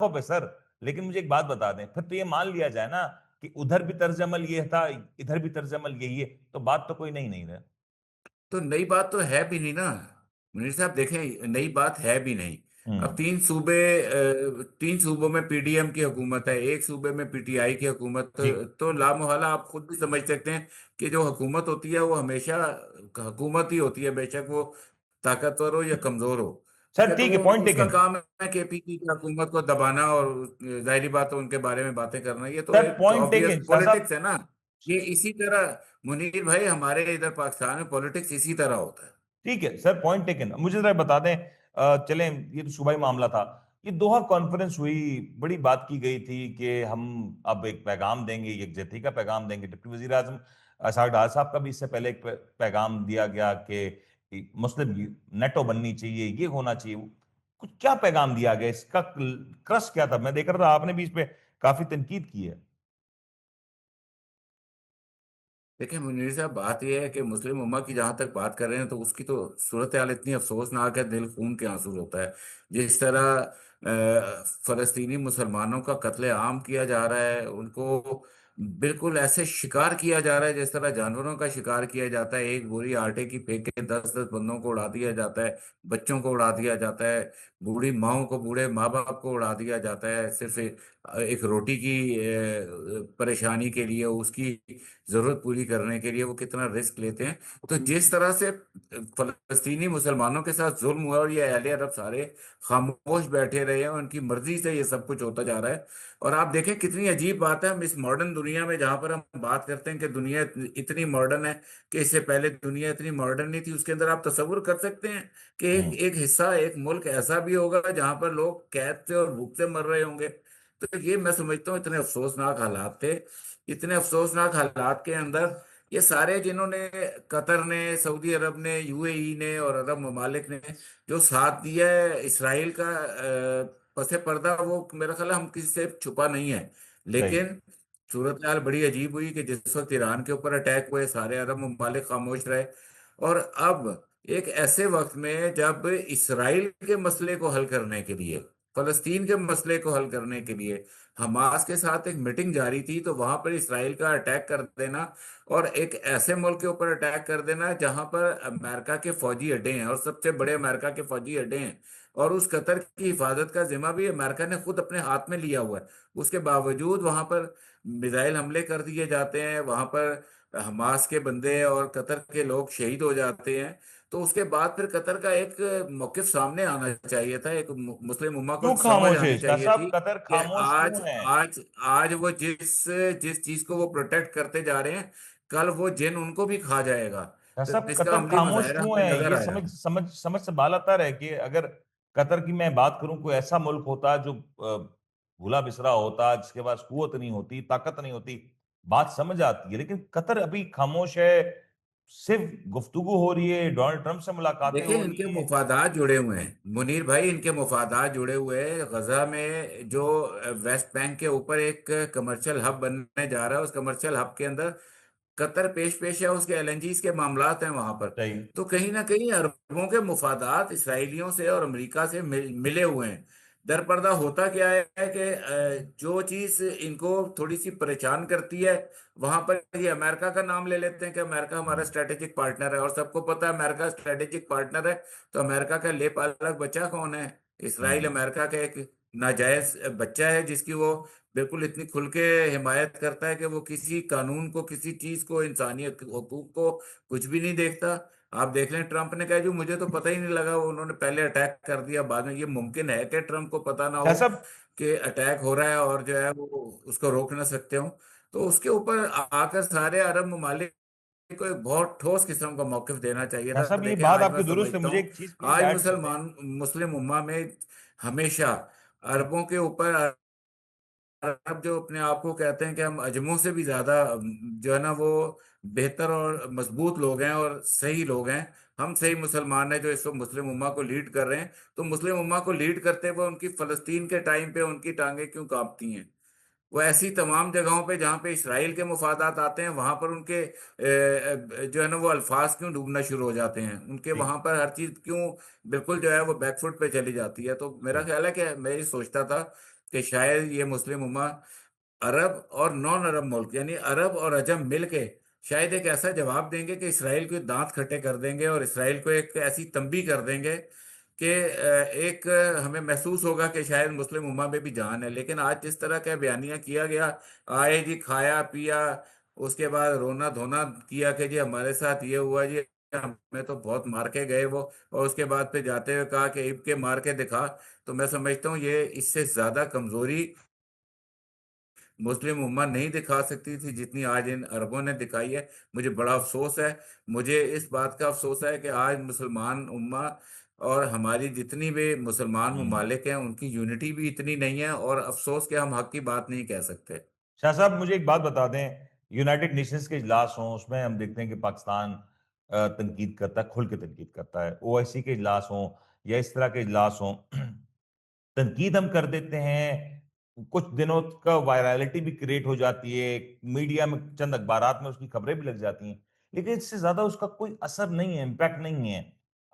पे सर। लेकिन मुझे एक बात बता दें, फिर तो ये मान लिया जाए ना कि उधर भी तर्ज अमल ये था, इधर भी तर्ज अमल यही है, तो बात तो कोई नहीं नहीं रहा। तो नई बात तो है भी नहीं ना मुनीर साहब, देखें नई बात है भी नहीं। अब हम्म। तीन सूबों में पीडीएम की हुकूमत है, एक सूबे में पीटीआई की हुकूमत, जी तो लामोहला आप खुद भी समझ सकते हैं कि जो हुकूमत होती है वो हमेशा हुकूमत ही होती है, बेशक वो ताकतवर हो या कमजोर हो। ठीक सर, है, तो ठीक है, वो पॉइंट उसका टेकन। काम है केपीकी की हुकूमत को दबाना, और जाहिर बात है उनके बारे में बातें करना, ये तो सर, एक पॉइंट ऑब्वियस टेकन शाह साहब। पॉलिटिक्स है ना। ये इसी तरह मुनीर भाई, हमारे इधर पाकिस्तान में पॉलिटिक्स इसी तरह होता है। ठीक है सर, पॉइंट टेकन। मुझे जरा बता दें, चलें, ये तो सूबाई मामला था। ये दोहा कॉन्फ्रेंस हुई, बड़ी बात की गई थी कि हम अब एक पैगाम देंगे, यकजहती का पैगाम देंगे। डिप्टी वजीर आजम असद डार साहब का भी इससे पहले एक पैगाम दिया गया कि मुस्लिम नेटो बननी चाहिए, ये होना चाहिए। कुछ क्या पैगाम दिया गया, इसका क्रस क्या था? मैं देख रहा था आपने भी इस पे काफी तनकीद की है। देखिए मुनीर साहब, बात यह है कि मुस्लिम उम्मा की जहां तक बात कर रहे हैं, तो उसकी तो सूरत हाल इतनी अफसोसनाक है, दिल खून के आंसू होता है। जिस तरह फलस्तीनी मुसलमानों का कत्लेआम किया जा रहा है, उनको बिल्कुल ऐसे शिकार किया जा रहा है जिस तरह जानवरों का शिकार किया जाता है। एक बोरी आटे की फेंक के 10-10 बंदों को उड़ा दिया जाता है, बच्चों को उड़ा दिया जाता है, बूढ़ी माओं को, बूढ़े माँ बाप को उड़ा दिया जाता है, सिर्फ एक रोटी की परेशानी के लिए, उसकी जरूरत पूरी करने के लिए वो कितना रिस्क लेते हैं। तो जिस तरह से फलस्तीनी मुसलमानों के साथ जुल्म हुआ, और ये अहले अरब सारे खामोश बैठे रहे हैं, उनकी मर्जी से ये सब कुछ होता जा रहा है। और आप देखें कितनी अजीब बात है, हम इस मॉडर्न दुनिया में जहां पर हम बात करते हैं कि दुनिया इतनी मॉडर्न है, कि इससे पहले दुनिया इतनी मॉडर्न नहीं थी, उसके अंदर आप तस्वुर कर सकते हैं कि एक हम्म। एक हिस्सा, एक मुल्क ऐसा भी होगा जहां पर लोग कैद से और भूख से मर रहे होंगे। तो ये मैं समझता हूँ इतने अफसोसनाक हालात थे। इतने अफसोसनाक हालात के अंदर ये सारे जिन्होंने, कतर ने, सऊदी अरब ने, यूएई ने और अरब ममालिक ने जो साथ दिया है इसराइल का, पसे पर्दा वो मेरा ख्याल है हम किसी से छुपा नहीं है। सही। लेकिन सूरत हाल बड़ी अजीब हुई कि जिस वक्त ईरान के ऊपर अटैक हुए, सारे अरब ममालिक खामोश रहे। और अब एक ऐसे वक्त में जब इसराइल के मसले को हल करने के लिए, फलस्तीन के मसले को हल करने के लिए हमास के साथ एक मीटिंग जारी थी, तो वहां पर इसराइल का अटैक कर देना, और एक ऐसे मुल्क के ऊपर अटैक कर देना जहां पर अमेरिका के फौजी अड्डे हैं, और सबसे बड़े अमेरिका के फौजी अड्डे हैं, और उस कतर की हिफाजत का जिम्मा भी अमेरिका ने खुद अपने हाथ में लिया हुआ है। उसके बावजूद वहां पर मिसाइल हमले कर दिए जाते हैं, वहां पर हमास के बंदे और कतर के लोग शहीद हो जाते हैं। तो उसके बाद फिर कतर का एक मौकिफ सामने आना चाहिए था, एक मुस्लिम उम्मा को क्यों समझ खामोश है आनी शाह चाहिए थी साहब? कतर कि खामोश आज क्यों है? आज आज वो जिस जिस चीज को वो प्रोटेक्ट करते जा रहे हैं, कल वो जिन उनको भी खा जाएगा। शाह तो साहब, इसका कतर अमली खामोश मुजाहरा क्यों हमें है? नजर ये आया। समझ समझ समझ से बालातर है कि अगर कतर की मैं बात करूं, कोई ऐसा मुल्क होता जो भूला बिसरा होता, जिसके पास कुवत नहीं होती, ताकत नहीं होती, बात समझ आती है। लेकिन कतर अभी खामोश है, सिर्फ गुफ्तगू हो रही है, डोनाल्ड ट्रंप से मुलाकातें देखिए हो इनके रही हैं। मुफादात जुड़े हुए हैं मुनीर भाई, इनके मुफादात जुड़े हुए हैं। गजा में जो वेस्ट बैंक के ऊपर एक कमर्शियल हब बनने जा रहा है, उस कमर्शियल हब के अंदर कतर पेश पेश है, उसके एलएनजी के मामलात हैं वहां पर। सही। तो कहीं ना कहीं अरबों के मुफादात इसराइलियों से और अमेरिका से मिले हुए हैं। दरपर्दा होता क्या है कि जो चीज इनको थोड़ी सी परेशान करती है, वहां पर ये अमेरिका का नाम ले लेते हैं कि अमेरिका हमारा स्ट्रेटेजिक पार्टनर है, और सबको पता है अमेरिका स्ट्रेटेजिक पार्टनर है। तो अमेरिका का लेप अलग बच्चा कौन है? इसराइल हम्म। अमेरिका का एक नाजायज बच्चा है, जिसकी वो बिल्कुल इतनी खुल के हिमायत करता है कि वो किसी कानून को, किसी चीज को, इंसानियत के हकूक को कुछ भी नहीं देखता। आप देख लें, ट्रंप ने कहा जो मुझे तो पता ही नहीं लगा, वो उन्होंने पहले अटैक कर दिया, बाद में। ये मुमकिन है कि ट्रंप को पता ना शाह हो साहब। कि अटैक हो रहा है, और जो है वो उसको रोक ना सकते हो? तो उसके ऊपर आकर सारे अरब ममालिक को एक बहुत ठोस किस्म का मौकफ देना चाहिए शाह था। साहब, ये देखें बात आज मैं आपकी दुरुस्त है। समझता मुझे हूँ, एक चीज प्लीज आज ऐड कर दें। मुस्लिम उम्मा में हमेशा अरबों के ऊपर, अरब जो अपने आप को कहते हैं कि हम अजमों से भी ज्यादा जो है ना वो बेहतर और मजबूत लोग हैं और सही लोग हैं, हम सही मुसलमान हैं जो इस वक्त मुस्लिम उम्मा को लीड कर रहे हैं। तो मुस्लिम उम्मा को लीड करते हुए उनकी फलस्तीन के टाइम पे उनकी टांगे क्यों कांपती हैं? वो ऐसी तमाम जगहों पे जहाँ पे इसराइल के मुफादात आते हैं, वहां पर उनके जो है ना वो अल्फाज क्यों डूबना शुरू हो जाते हैं? उनके ठीक। वहां पर हर चीज क्यों बिल्कुल जो है वो बैकफुट पे चली जाती है? तो मेरा ठीक। ख्याल है कि मैं ये सोचता था कि शायद ये मुस्लिम उम्मा अरब और नॉन अरब मुल्क यानी अरब और अजम मिलके शायद एक ऐसा जवाब देंगे कि इसराइल के दांत खट्टे कर देंगे और इसराइल को एक ऐसी तंबी कर देंगे कि एक हमें महसूस होगा कि शायद मुस्लिम उम्मा में भी जान है। लेकिन आज जिस तरह का बयानिया किया गया, आए जी खाया पिया, उसके बाद रोना धोना किया कि जी हमारे साथ ये हुआ जी, हमें तो बहुत मार के गए वो, और उसके बाद फिर जाते हुए कहा कि इब के मार के दिखा। तो मैं समझता हूँ ये इससे ज्यादा कमजोरी मुस्लिम उम्मा नहीं दिखा सकती थी जितनी आज इन अरबों ने दिखाई है। मुझे बड़ा अफसोस है, मुझे इस बात का अफसोस है कि आज मुसलमान उम्मा और हमारी जितनी भी मुसलमान हम्म। ममालिक हैं उनकी यूनिटी भी इतनी नहीं है, और अफसोस कि हम हक की बात नहीं कह सकते। शाह साहब मुझे एक बात बता दें, यूनाइटेड नेशंस के इजलास हों उसमें हम देखते हैं कि पाकिस्तान तनकीद करता है, खुल के तनकीद करता है। ओआईसी के इजलास हों या इस तरह के इजलास हों, तनकीद हम कर देते हैं, कुछ दिनों का वायरलिटी भी क्रिएट हो जाती है, मीडिया में चंद अखबारात में उसकी खबरें भी लग जाती हैं, लेकिन इससे ज्यादा उसका कोई असर नहीं है, इम्पैक्ट नहीं है।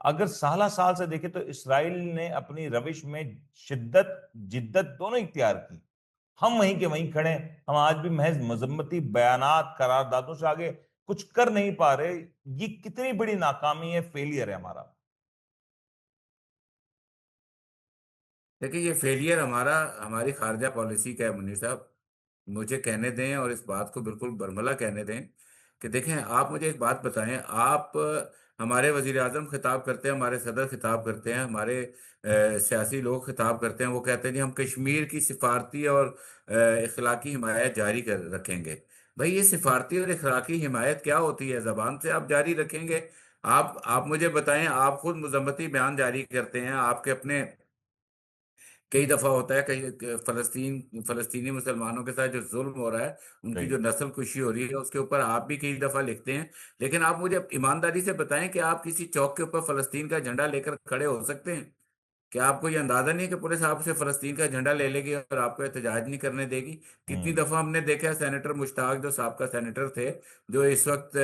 अगर साला साल से देखें तो इसराइल ने अपनी रविश में शिद्दत जिद्दत दोनों इख्तियार की। हम वहीं के वहीं खड़े हैं। हम आज भी महज मजम्मती बयानात करारदादों से आगे कुछ कर नहीं पा रहे। ये कितनी बड़ी नाकामी है, फेलियर है हमारा। देखिए ये फेलियर हमारा हमारी खारजा पॉलिसी का है मुनीर साहब। मुझे कहने दें और इस बात को बिल्कुल बरमला कहने दें कि देखें, आप मुझे एक बात बताएं। आप हमारे वजीर आजम खिताब करते हैं, हमारे सदर खिताब करते हैं, हमारे सियासी लोग खिताब करते हैं, वो कहते हैं जी हम कश्मीर की सिफारती और इखलाकी हिमायत जारी कर रखेंगे। भाई ये सिफारती और इखलाकी हिमायत क्या होती है? जबान से आप जारी रखेंगे? आप मुझे बताएं, आप खुद मुजम्मती बयान जारी करते हैं, आपके अपने कई दफा होता है, कई फलस्तीनी मुसलमानों के साथ जो जुल्म हो रहा है, उनकी सही। जो नस्ल कुशी हो रही है, उसके ऊपर आप भी कई दफा लिखते हैं। लेकिन आप मुझे ईमानदारी से बताएं कि आप किसी चौक के ऊपर फलस्तीन का झंडा लेकर खड़े हो सकते हैं? क्या आपको ये अंदाजा नहीं है कि पुलिस आपसे फलस्तीन का झंडा ले लेगी और आपको एहतजाज नहीं करने देगी? कितनी हम्म। दफा हमने देखा है, सेनेटर मुश्ताक जो साहब सेनेटर थे, जो इस वक्त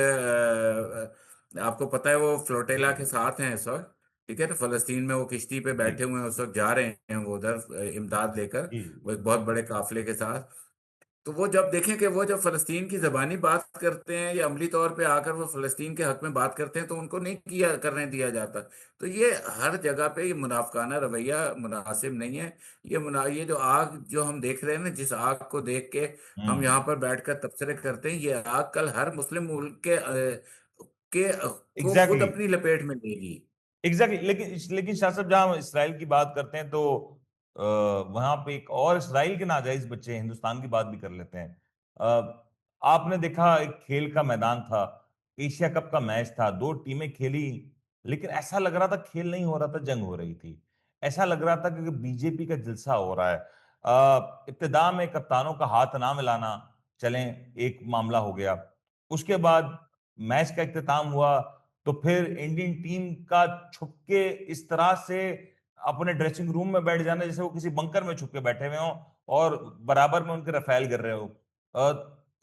आपको पता है वो फ्लोटेला के साथ हैं इस वक्त, ठीक है, तो फलस्तीन में वो किश्ती पे जी। बैठे हुए हैं, उस वक्त जा रहे हैं वो उधर इमदाद लेकर, जी। वो एक बहुत बड़े काफिले के साथ। तो वो जब देखें कि वो जब फलस्तीन की जबानी बात करते हैं या अमली तौर पे आकर वो फलस्तीन के हक में बात करते हैं, तो उनको नहीं किया करने दिया जाता। तो ये हर जगह पे ये मुनाफिकाना रवैया मुनासिब नहीं है। ये जो आग जो हम देख रहे हैं ना, जिस आग को देख के हम हम्म। यहाँ पर बैठकर तबसरे करते हैं, ये आग कल हर मुस्लिम मुल्क को खुद एग्जैक्टली। अपनी लपेट में लेगी। एग्जैक्टली। लेकिन शाह साहब, जहां हम इसराइल की बात करते हैं तो वहां पे एक और इसराइल के नाजायज बच्चे हैं, हिंदुस्तान की बात भी कर लेते हैं। आपने देखा, एक खेल का मैदान था, एशिया कप का मैच था, दो टीमें खेली, लेकिन ऐसा लग रहा था खेल नहीं हो रहा था, जंग हो रही थी। ऐसा लग रहा था कि बीजेपी का जलसा हो रहा है। इब्तिदा में कप्तानों का हाथ ना मिलाना, चलें, एक मामला हो गया। उसके बाद मैच का इख्तिताम हुआ, तो फिर इंडियन टीम का छुप के इस तरह से अपने ड्रेसिंग रूम में बैठ जाना जैसे वो किसी बंकर में छुप के बैठे हुए हों और बराबर में उनके रफेल गिर रहे हो।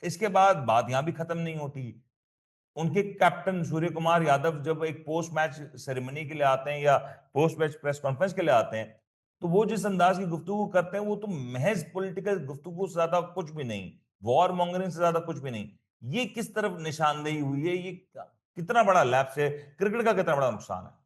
इसके बाद बात यहां भी खत्म नहीं होती। उनके कैप्टन सूर्य कुमार यादव जब एक पोस्ट मैच सेरेमनी के लिए आते हैं या पोस्ट मैच प्रेस कॉन्फ्रेंस के लिए आते हैं, तो वो जिस अंदाज की गुफ्तगू करते हैं, वो तो महज पॉलिटिकल गुफ्तगू से ज्यादा कुछ भी नहीं, वॉर मॉन्गरिंग से ज्यादा कुछ भी नहीं। ये किस तरफ निशानदेही हुई है? ये कितना बड़ा लैप्स है? क्रिकेट का कितना बड़ा नुकसान है?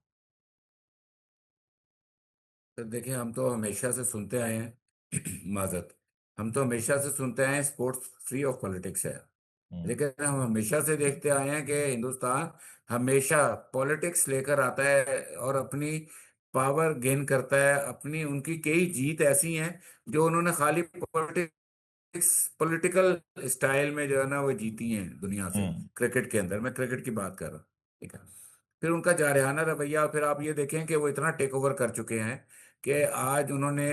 तो देखिए, हम तो हमेशा से सुनते आए हैं माजरत, हम तो हमेशा से सुनते आए हैं स्पोर्ट्स फ्री ऑफ पॉलिटिक्स है। हम्म। लेकिन हम हमेशा से देखते आए हैं कि हिंदुस्तान हमेशा पॉलिटिक्स लेकर आता है और अपनी पावर गेन करता है। अपनी उनकी कई जीत ऐसी हैं जो उन्होंने खाली पॉलिटिकल स्टाइल में जो है ना वो जीती हैं दुनिया से। हम्म। क्रिकेट के अंदर, मैं क्रिकेट की बात कर रहा हूँ, ठीक है। फिर उनका जारहाना रवैया, फिर आप ये देखें कि वो इतना टेक ओवर कर चुके हैं कि आज उन्होंने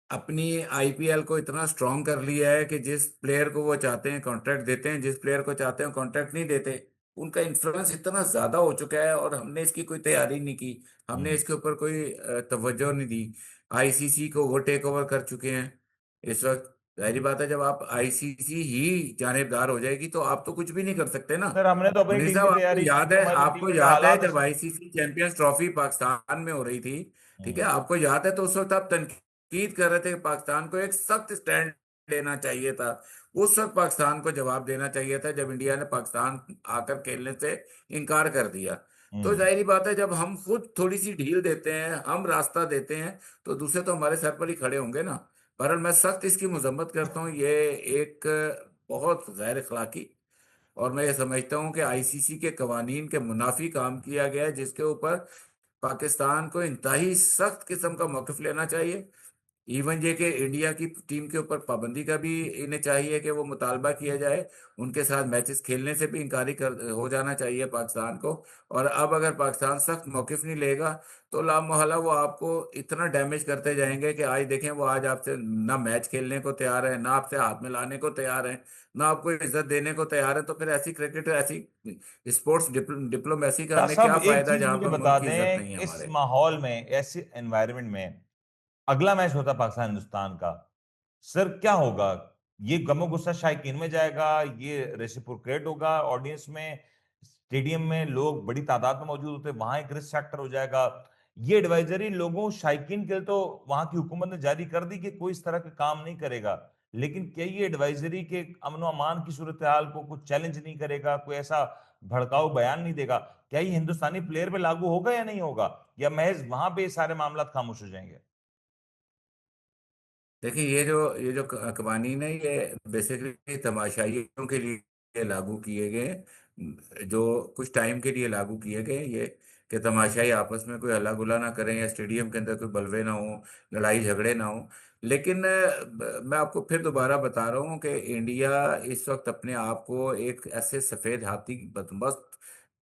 अपनी आईपीएल को इतना स्ट्रांग कर लिया है कि जिस प्लेयर को वो चाहते हैं कॉन्ट्रैक्ट देते हैं, जिस प्लेयर को चाहते हैं कॉन्ट्रैक्ट नहीं देते। उनका इन्फ्लुएंस इतना ज्यादा हो चुका है और हमने इसकी कोई तैयारी नहीं की, हमने हम्म। इसके ऊपर कोई तवज्जो नहीं दी। आईसीसी को वो टेक ओवर कर चुके हैं इस वक्त। जाहिर बात है, जब आप आईसीसी ही जानेबदार हो जाएगी तो आप तो कुछ भी नहीं कर सकते ना। सर, हमने तो अपनी मुनीर टीम साहब, की तैयारी की थी, हमारी आपको टीम के याद है हालात जब ऐसे। आईसीसी चैंपियंस ट्रॉफी पाकिस्तान में हो रही थी, ठीक है, हम्म। आपको याद है, तो उस वक्त आप ताकीद कर रहे थे कि पाकिस्तान को एक सख्त स्टैंड लेना चाहिए था। उस वक्त पाकिस्तान को जवाब देना चाहिए था जब इंडिया ने पाकिस्तान आकर खेलने से इनकार कर दिया। तो हम्म। जाहिर बात है, जब हम खुद थोड़ी सी ढील देते हैं, हम रास्ता देते हैं, तो दूसरे तो हमारे सर पर ही खड़े होंगे ना। पर मैं सख्त इसकी मजम्मत करता हूँ। ये एक बहुत गैर अखलाकी, और मैं ये समझता हूँ कि आईसीसी के कवानीन के मुनाफी काम किया गया है, जिसके ऊपर पाकिस्तान को इंतहाई सख्त किस्म का मौकif लेना चाहिए। इवन ये कि इंडिया की टीम के ऊपर पाबंदी का भी इन्हें चाहिए कि वो मुतालबा किया जाए, उनके साथ मैचेस खेलने से भी इनकारी कर हो जाना चाहिए पाकिस्तान को। और अब अगर पाकिस्तान सख्त मौकिफ नहीं लेगा, तो ला मोहल्ला वो आपको इतना डैमेज करते जाएंगे कि आज देखें, वो आज आपसे ना मैच खेलने को तैयार है, ना आपसे हाथ मिलाने को तैयार है, ना आपको इज्जत देने को तैयार है। तो फिर ऐसी क्रिकेट, ऐसी स्पोर्ट्स डिप्लोमेसी का शाह हमें साहब क्या एक फायदा चीज जहां मुझे पर मुल्क बता की इज्जत दें, नहीं है इस हमारे। माहौल में, ऐसे एनवायरनमेंट में अगला मैच होता पाकिस्तान हिंदुस्तान का, सर क्या होगा? ये गमो गुस्सा शायकीन में जाएगा, ये रेसिप्रोकेट होगा ऑडियंस में, स्टेडियम में लोग बड़ी तादाद में मौजूद होते हैं, वहां एक रिस्क फैक्टर हो जाएगा। ये एडवाइजरी लोगों शायकीन के लिए तो वहां की हुकूमत ने जारी कर दी कि कोई इस तरह के काम नहीं करेगा, लेकिन क्या ये एडवाइजरी के अमन अमान की सूरत हाल को कुछ चैलेंज नहीं करेगा, कोई ऐसा भड़काऊ बयान नहीं देगा? क्या ये हिंदुस्तानी प्लेयर पे लागू होगा या नहीं होगा, या महज वहां पे ये सारे मामला खामोश हो जाएंगे? देखिए, ये जो कवानीन है, ये बेसिकली तमाशाइयों के लिए लागू किए गए हैं, जो कुछ टाइम के लिए लागू किए गए हैं। ये कि तमाशाई आपस में कोई हल्ला गुला ना करें, या स्टेडियम के अंदर कोई बलवे ना हो, लड़ाई झगड़े ना हो। लेकिन मैं आपको फिर दोबारा बता रहा हूँ कि इंडिया इस वक्त अपने आप को एक ऐसे सफेद हाथी, बदमस्त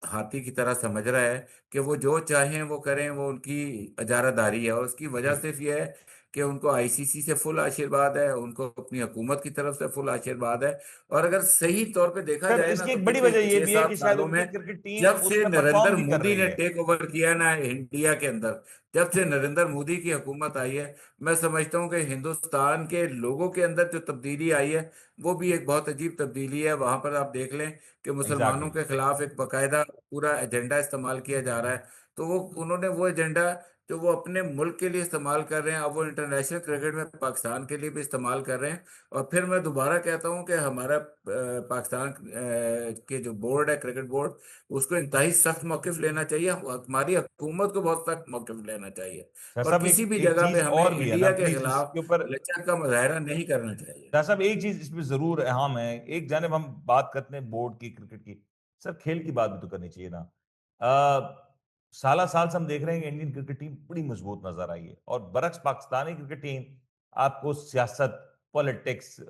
हाथी की तरह समझ रहा है कि वो जो चाहें वो करें, वो उनकी इजारादारी है। और उसकी वजह सिर्फ ये है कि उनको आईसीसी से फुल आशीर्वाद है, उनको अपनी हुकूमत की तरफ से फुल आशीर्वाद है। और अगर सही तौर पे देखा सर जाए ना, इसकी तो एक बड़ी पिछले वजह यह छह भी है कि सात शायद सालों उनकी में क्रिकेट टीम जब से उसमें नरेंद्र परफॉर्म भी कर मोदी रही ने है। टेक ओवर किया ना इंडिया के अंदर, जब से नरेंद्र मोदी की हुकूमत आई है, मैं समझता हूँ कि हिंदुस्तान के लोगों के अंदर जो तब्दीली आई है, वो भी एक बहुत अजीब तब्दीली है। वहां पर आप देख लें कि मुसलमानों एग्जैक्टली। के खिलाफ एक बाकायदा पूरा एजेंडा इस्तेमाल किया जा रहा है। तो वो उन्होंने वो एजेंडा जो वो अपने मुल्क के लिए इस्तेमाल कर रहे हैं, अब वो इंटरनेशनल क्रिकेट में पाकिस्तान के लिए भी इस्तेमाल कर रहे हैं। और फिर मैं दोबारा कहता हूं कि हमारा पाकिस्तान के जो बोर्ड है, क्रिकेट बोर्ड, उसको इंतहाई सख्त मौकिफ लेना चाहिए। हमारी हुकूमत को बहुत सख्त मौकिफ लेना चाहिए। सर और साहब किसी एक भी एक जगह पे चीज हमें और भी है ना, इंडिया के प्लीज खिलाफ इसके ऊपर। लचक का मुजाहरा नहीं करना चाहिए। सर साहब एक चीज इसमें जरूर अहम है, एक जानब हम बात करते हैं बोर्ड की, क्रिकेट की, सर खेल की बात भी तो करनी चाहिए ना। साला साल से हम देख रहे हैं कि इंडियन क्रिकेट टीम बड़ी मजबूत नजर आई है, और बरक्स पाकिस्तानी क्रिकेट टीम, आपको सियासत, पॉलिटिक्स,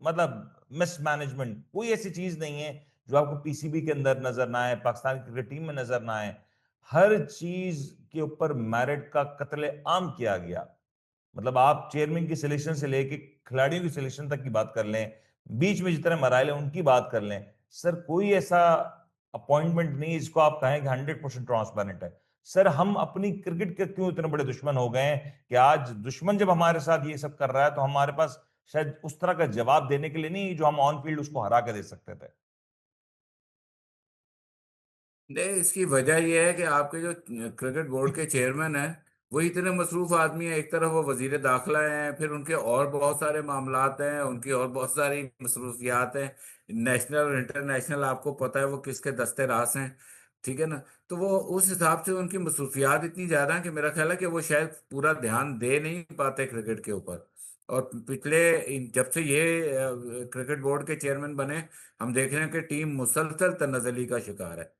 मतलब मिसमैनेजमेंट, कोई ऐसी चीज नहीं है जो आपको पीसीबी के अंदर नजर ना आए, पाकिस्तान क्रिकेट टीम में नजर ना आए। हर चीज के ऊपर मेरिट का कत्ले आम किया गया। मतलब आप चेयरमैन की सिलेक्शन से लेके खिलाड़ियों की सिलेक्शन तक की बात कर लें, बीच में जितने मराइल हैं उनकी बात कर लें, सर कोई ऐसा अपॉइंटमेंट नहीं है जिसको आप कहें कि 100% ट्रांसपेरेंट है। सर हम अपनी क्रिकेट के क्यों इतने बड़े दुश्मन हो गए हैं कि आज दुश्मन जब हमारे साथ ये सब कर रहा है तो हमारे पास शायद उस तरह का जवाब देने के लिए नहीं जो हम ऑन फील्ड उसको हरा के दे सकते थे। नहीं, इसकी वजह यह है कि आपके जो क्रिकेट बोर्ड के चेयरमैन हैं, वो इतने मसरूफ आदमी हैं। एक तरफ वो वजीर दाखिला हैं, फिर उनके और बहुत सारे मामलात हैं, उनकी और बहुत सारी मसरूफियात हैं, नेशनल और इंटरनेशनल, आपको पता है वो किसके दस्ते रास हैं। ठीक है ना। तो वो उस हिसाब से उनकी मसरूफियात इतनी ज्यादा है कि मेरा ख्याल है कि वो शायद पूरा ध्यान दे नहीं पाते क्रिकेट के ऊपर। और पिछले जब से ये क्रिकेट बोर्ड के चेयरमैन बने, हम देख रहे हैं कि टीम मुसलसल तनाज़ुली का शिकार है।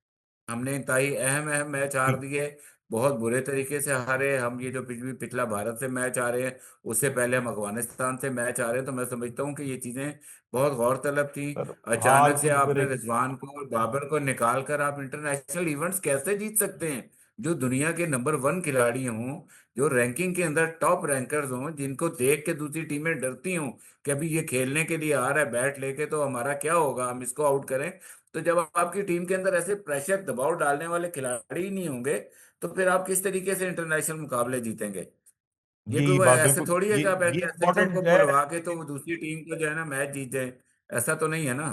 हमने इंतहाई अहम अहम मैच हार दिए, बहुत बुरे तरीके से हारे हम। ये जो पिछला भारत से मैच आ रहे हैं, उससे पहले हम अफगानिस्तान से मैच आ रहे हैं। तो मैं समझता हूँ कि ये चीजें बहुत गौरतलब थी। सर हाल अचानक से तो फिर आपने एक, रिजवान को और बाबर को निकाल कर आप इंटरनेशनल इवेंट्स कैसे जीत सकते हैं? जो दुनिया के नंबर वन खिलाड़ी हों, जो रैंकिंग के अंदर टॉप रैंकर्स हों, जिनको देख के दूसरी टीमें डरती हों कि अभी ये खेलने के लिए आ रहा है बैट लेके, तो हमारा क्या होगा, हम इसको आउट करें। तो जब आपकी टीम के अंदर ऐसे प्रेशर, दबाव डालने वाले खिलाड़ी ही नहीं होंगे, तो फिर आप किस तरीके से इंटरनेशनल मुकाबले जीतेंगे? ये ये कोई बात ऐसे बिल्कुल, थोड़ी है ये कि आप ये ऐसे ऐसे उनको इंपॉर्टेंट है। बुलवा के तो वो दूसरी टीम को जो है ना मैच जीत जाए। ऐसा तो नहीं है ना।